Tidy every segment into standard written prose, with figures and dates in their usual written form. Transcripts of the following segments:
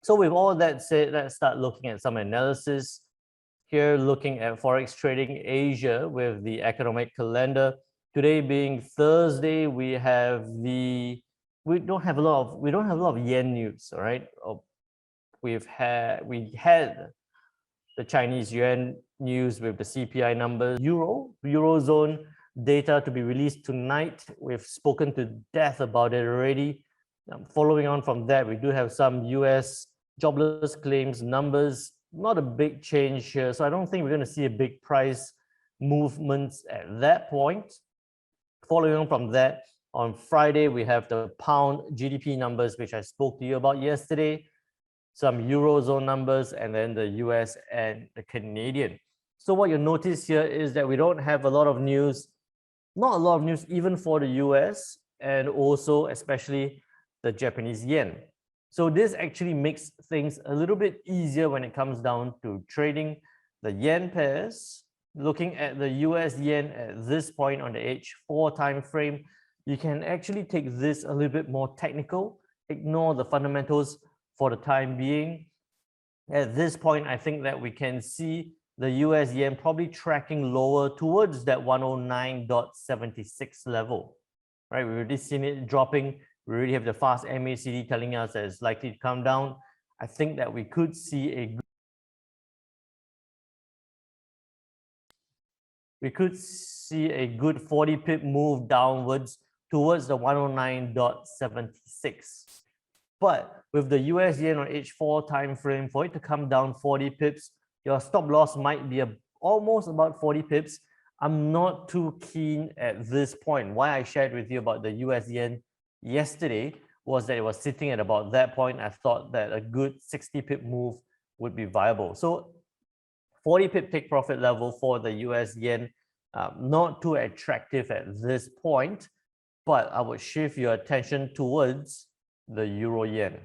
So with all that said, let's start looking at some analysis. Here, looking at Forex trading Asia with the economic calendar. Today being Thursday, we don't have a lot of yen news, all right? We had the Chinese yuan news with the CPI numbers, Eurozone data to be released tonight. We've spoken to death about it already. Following on from that, we do have some US jobless claims numbers, not a big change here. So I don't think we're going to see a big price movements at that point. Following on from that, on Friday, we have the pound GDP numbers, which I spoke to you about yesterday, some Eurozone numbers, and then the US and the Canadian. So what you'll notice here is that we don't have a lot of news, not a lot of news even for the US, and also especially the Japanese yen. So this actually makes things a little bit easier when it comes down to trading the yen pairs. Looking at the US yen at this point on the H4 time frame, you can actually take this a little bit more technical, ignore the fundamentals for the time being. At this point, I think that we can see the US yen probably tracking lower towards that 109.76 level, right? We've already seen it dropping. We already have the fast MACD telling us that it's likely to come down. I think that we could see a good 40 pip move downwards towards the 109.76. But with the US yen on H4 time frame, for it to come down 40 pips, your stop loss might be almost about 40 pips. I'm not too keen at this point. Why I shared with you about the US yen yesterday was that it was sitting at about that point. I thought that a good 60 pip move would be viable. So 40 pip take profit level for the US yen, not too attractive at this point, but I would shift your attention towards the euro yen.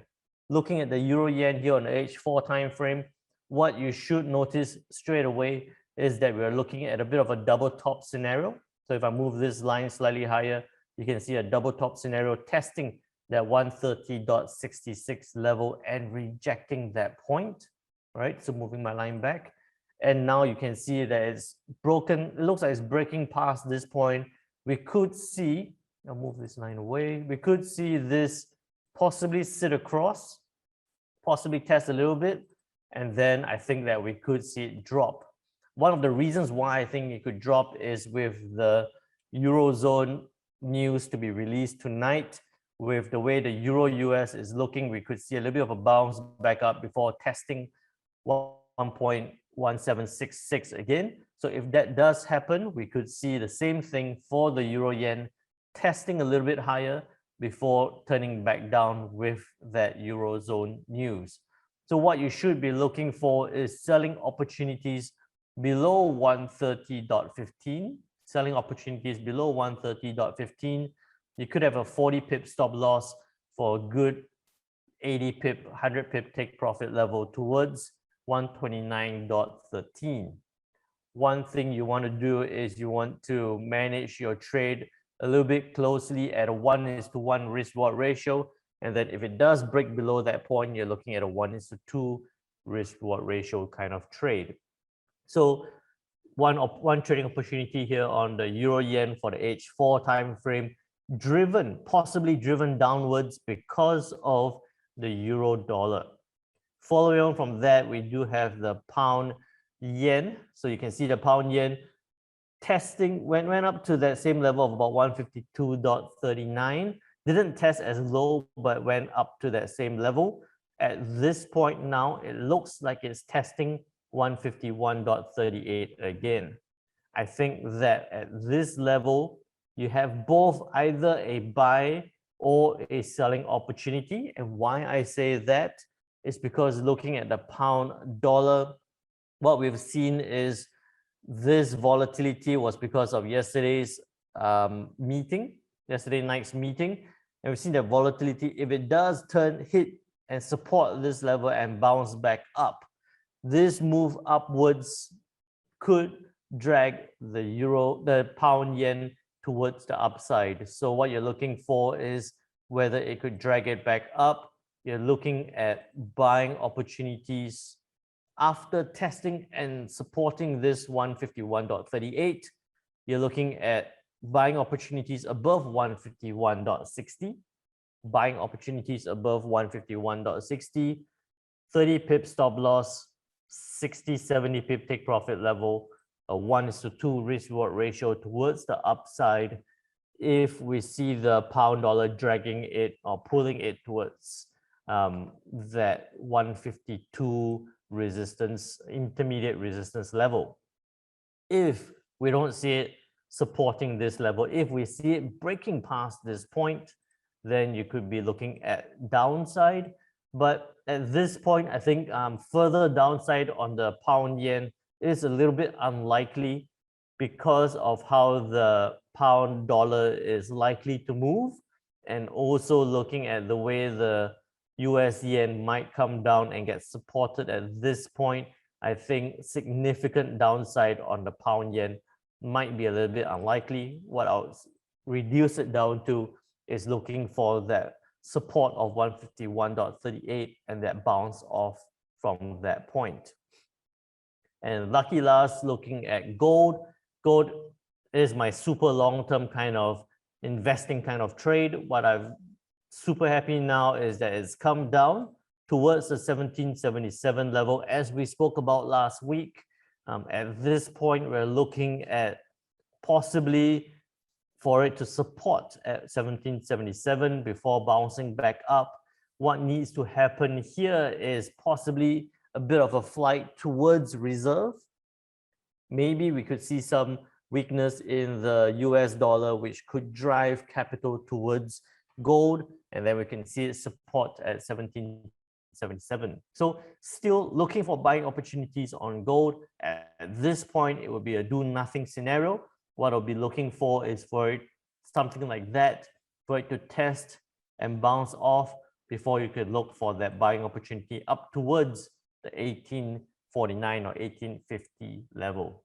Looking at the euro yen here on the H4 time frame, what you should notice straight away is that we're looking at a bit of a double top scenario. So if I move this line slightly higher, you can see a double top scenario testing that 130.66 level and rejecting that point, right? So moving my line back. And now you can see that it's broken. It looks like it's breaking past this point. We could see, I'll move this line away. We could see this possibly sit across, possibly test a little bit. And then I think that we could see it drop. One of the reasons why I think it could drop is with the Eurozone news to be released tonight. With the way the Euro US is looking, we could see a little bit of a bounce back up before testing 1.1766 again. So if that does happen, we could see the same thing for the Euro yen testing a little bit higher before turning back down with that Eurozone news. So what you should be looking for is selling opportunities below 130.15, selling opportunities below 130.15. You could have a 40 pip stop loss for a good 80 pip, 100 pip take profit level towards 129.13. One thing you want to do is you want to manage your trade a little bit closely at a 1:1 risk reward ratio. And then if it does break below that point, you're looking at a 1:2 risk reward ratio kind of trade. So one trading opportunity here on the euro yen for the H4 time frame, possibly driven downwards because of the euro dollar. Following on from that, we do have the pound yen. So you can see the pound yen testing went up to that same level of about 152.39. Didn't test as low, but went up to that same level. At this point now, it looks like it's testing 151.38 again. I think that at this level, you have both either a buy or a selling opportunity. And why I say that is because looking at the pound dollar, what we've seen is this volatility was because of yesterday's yesterday night's meeting. And we've seen that volatility, if it does hit and support this level and bounce back up, this move upwards could drag the pound yen towards the upside. So what you're looking for is whether it could drag it back up you're looking at buying opportunities after testing and supporting this 151.38. You're looking at buying opportunities above 151.60, buying opportunities above 151.60, 30 pip stop loss, 60, 70 pip take profit level, a 1:2 risk reward ratio towards the upside if we see the pound dollar dragging it or pulling it towards that 152 resistance, intermediate resistance level. If we don't see it supporting this level, if we see it breaking past this point, then you could be looking at downside. But at this point, I think further downside on the pound yen is a little bit unlikely because of how the pound dollar is likely to move, and also looking at the way the US yen might come down and get supported at this point. I think significant downside on the pound yen might be a little bit unlikely. What I'll reduce it down to is looking for that support of 151.38 and that bounce off from that point. And lucky last, looking at gold. Gold is my super long-term kind of investing kind of trade. What I'm super happy now is that it's come down towards the 1777 level, as we spoke about last week. At this point, we're looking at possibly for it to support at 1777 before bouncing back up. What needs to happen here is possibly a bit of a flight towards reserve. Maybe we could see some weakness in the US dollar, which could drive capital towards gold, and then we can see it support at 1777. So still looking for buying opportunities on gold. At this point, it will be a do nothing scenario. What I'll be looking for is for it, something like that, for it to test and bounce off before you could look for that buying opportunity up towards the 1849 or 1850 level.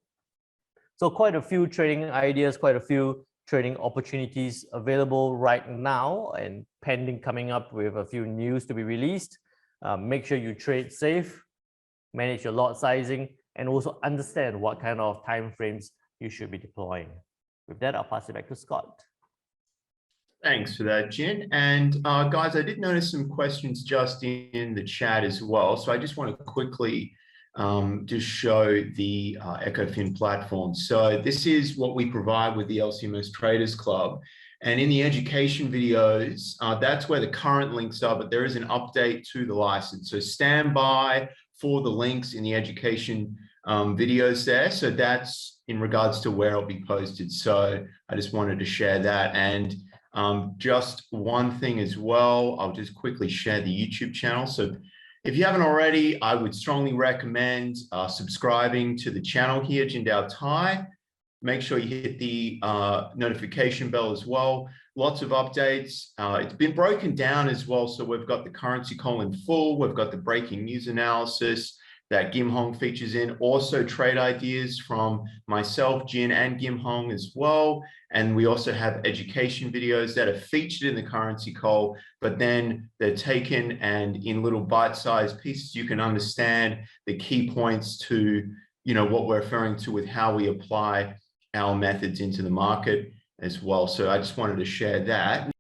So quite a few trading ideas, quite a few trading opportunities available right now and pending coming up with a few news to be released. Make sure you trade safe, manage your lot sizing, and also understand what kind of time frames you should be deploying. With that, I'll pass it back to Scott. Thanks for that, Jin. And guys, I did notice some questions just in the chat as well. So I just want to quickly just show the EchoFin platform. So this is what we provide with the LCMS Traders Club. And in the education videos, that's where the current links are, but there is an update to the license. So stand by for the links in the education videos there. So that's in regards to where it'll be posted. So I just wanted to share that. And just one thing as well, I'll just quickly share the YouTube channel. So if you haven't already, I would strongly recommend subscribing to the channel here, Jindao Tai. Make sure you hit the notification bell as well. Lots of updates. It's been broken down as well. So we've got the currency call in full. We've got the breaking news analysis that Kim Hong features in. Also trade ideas from myself, Jin, and Kim Hong as well. And we also have education videos that are featured in the currency call, but then they're taken and in little bite-sized pieces, you can understand the key points to, what we're referring to with how we apply our methods into the market as well. So I just wanted to share that.